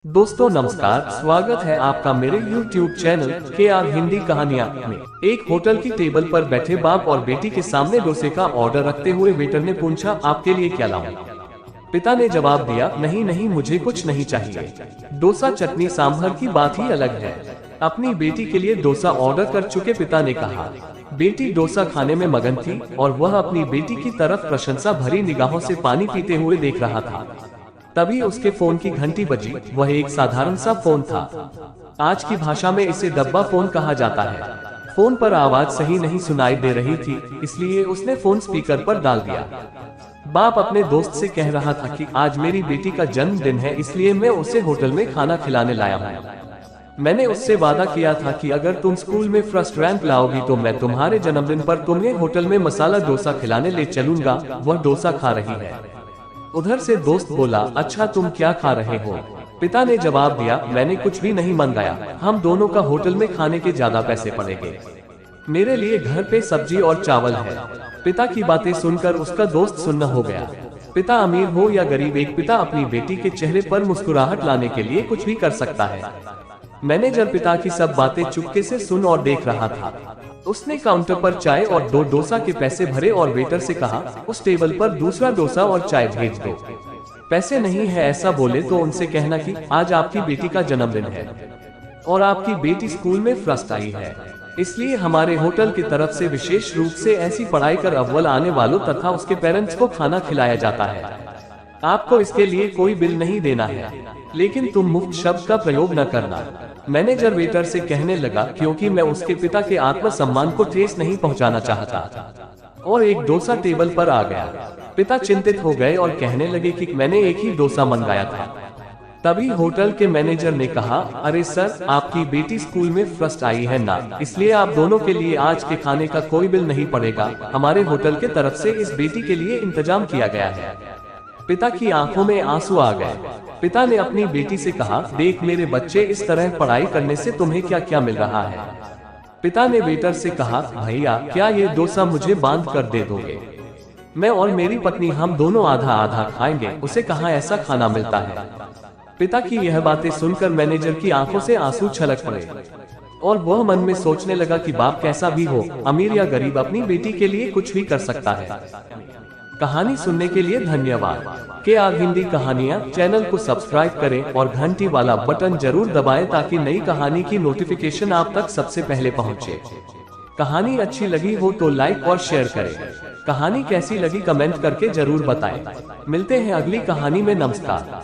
दोस्तों नमस्कार, स्वागत है आपका मेरे YouTube चैनल KR हिंदी कहानियाँ में। एक होटल की टेबल पर बैठे बाप और बेटी के सामने डोसे का ऑर्डर रखते हुए वेटर ने पूछा, आपके लिए क्या लाऊं? पिता ने जवाब दिया, नहीं नहीं, मुझे कुछ नहीं चाहिए। डोसा चटनी सांभर की बात ही अलग है। अपनी बेटी के लिए डोसा ऑर्डर कर चुके पिता ने कहा। बेटी डोसा खाने में मगन थी और वह अपनी बेटी की तरफ प्रशंसा भरी निगाहों से पानी पीते हुए देख रहा था। तभी उसके फोन की घंटी बजी। वह एक साधारण सा फोन था। आज की भाषा में इसे डब्बा फोन कहा जाता है। फोन पर आवाज सही नहीं सुनाई दे रही थी, इसलिए उसने फोन स्पीकर पर डाल दिया। बाप अपने दोस्त से कह रहा था कि आज मेरी बेटी का जन्मदिन है, इसलिए मैं उसे होटल में खाना खिलाने लाया हूँ। मैंने उससे वादा किया था कि अगर तुम स्कूल में फर्स्ट रैंक लाओगी तो मैं तुम्हारे जन्मदिन पर तुम्हें होटल में मसाला डोसा खिलाने ले चलूंगा। वह डोसा खा रही है। उधर से दोस्त बोला, अच्छा तुम क्या खा रहे हो? पिता ने जवाब दिया, मैंने कुछ भी नहीं मंगाया, हम दोनों का होटल में खाने के ज्यादा पैसे पड़ेंगे। मेरे लिए घर पे सब्जी और चावल है। पिता की बातें सुनकर उसका दोस्त सुन्न हो गया। पिता अमीर हो या गरीब, एक पिता अपनी बेटी के चेहरे पर मुस्कुराहट लाने के लिए कुछ भी कर सकता है। मैनेजर पिता की सब बातें चुपके से सुन और देख रहा था। उसने काउंटर पर चाय और 2 डोसा के पैसे भरे और वेटर से कहा, उस टेबल पर दूसरा डोसा और चाय भेज दो। पैसे नहीं है ऐसा बोले तो उनसे कहना कि आज आपकी बेटी का जन्मदिन है और आपकी बेटी स्कूल में फर्स्ट आई है, इसलिए हमारे होटल की तरफ से विशेष रूप से ऐसी पढ़ाई कर अव्वल आने वालों तथा उसके पेरेंट्स को खाना खिलाया जाता है। आपको इसके लिए कोई बिल नहीं देना है, लेकिन तुम मुफ्त शब्द का प्रयोग न करना। मैनेजर वेटर से कहने लगा, क्योंकि मैं उसके पिता के आत्मसम्मान को ठेस नहीं पहुंचाना चाहता। और एक डोसा टेबल पर आ गया। पिता चिंतित हो गए और कहने लगे कि मैंने एक ही डोसा मंगाया था। तभी होटल के मैनेजर ने कहा, अरे सर, आपकी बेटी स्कूल में फर्स्ट आई है ना, इसलिए आप दोनों के लिए आज के खाने का कोई बिल नहीं पड़ेगा। हमारे होटल के तरफ से इस बेटी के लिए इंतजाम किया गया है। पिता की आंखों में आंसू आ गए। पिता ने अपनी बेटी से कहा, देख मेरे बच्चे, इस तरह पढ़ाई करने से तुम्हें क्या क्या मिल रहा है? पिता ने वेटर से कहा, भैया क्या ये डोसा मुझे बांध कर दे दोगे? मैं और मेरी पत्नी हम दोनों आधा आधा खाएंगे। उसे कहाँ ऐसा खाना मिलता है? पिता की यह बातें सुनकर मैनेजर की आंखों से आंसू छलक पड़े और वह मन में सोचने लगा कि बाप कैसा भी हो, अमीर या गरीब, अपनी बेटी के लिए कुछ भी कर सकता है। कहानी सुनने के लिए धन्यवाद। KR हिंदी कहानियाँ चैनल को सब्सक्राइब करें और घंटी वाला बटन जरूर दबाएं ताकि नई कहानी की नोटिफिकेशन आप तक सबसे पहले पहुंचे। कहानी अच्छी लगी हो तो लाइक और शेयर करें। कहानी कैसी लगी कमेंट करके जरूर बताएं। मिलते हैं अगली कहानी में। नमस्कार।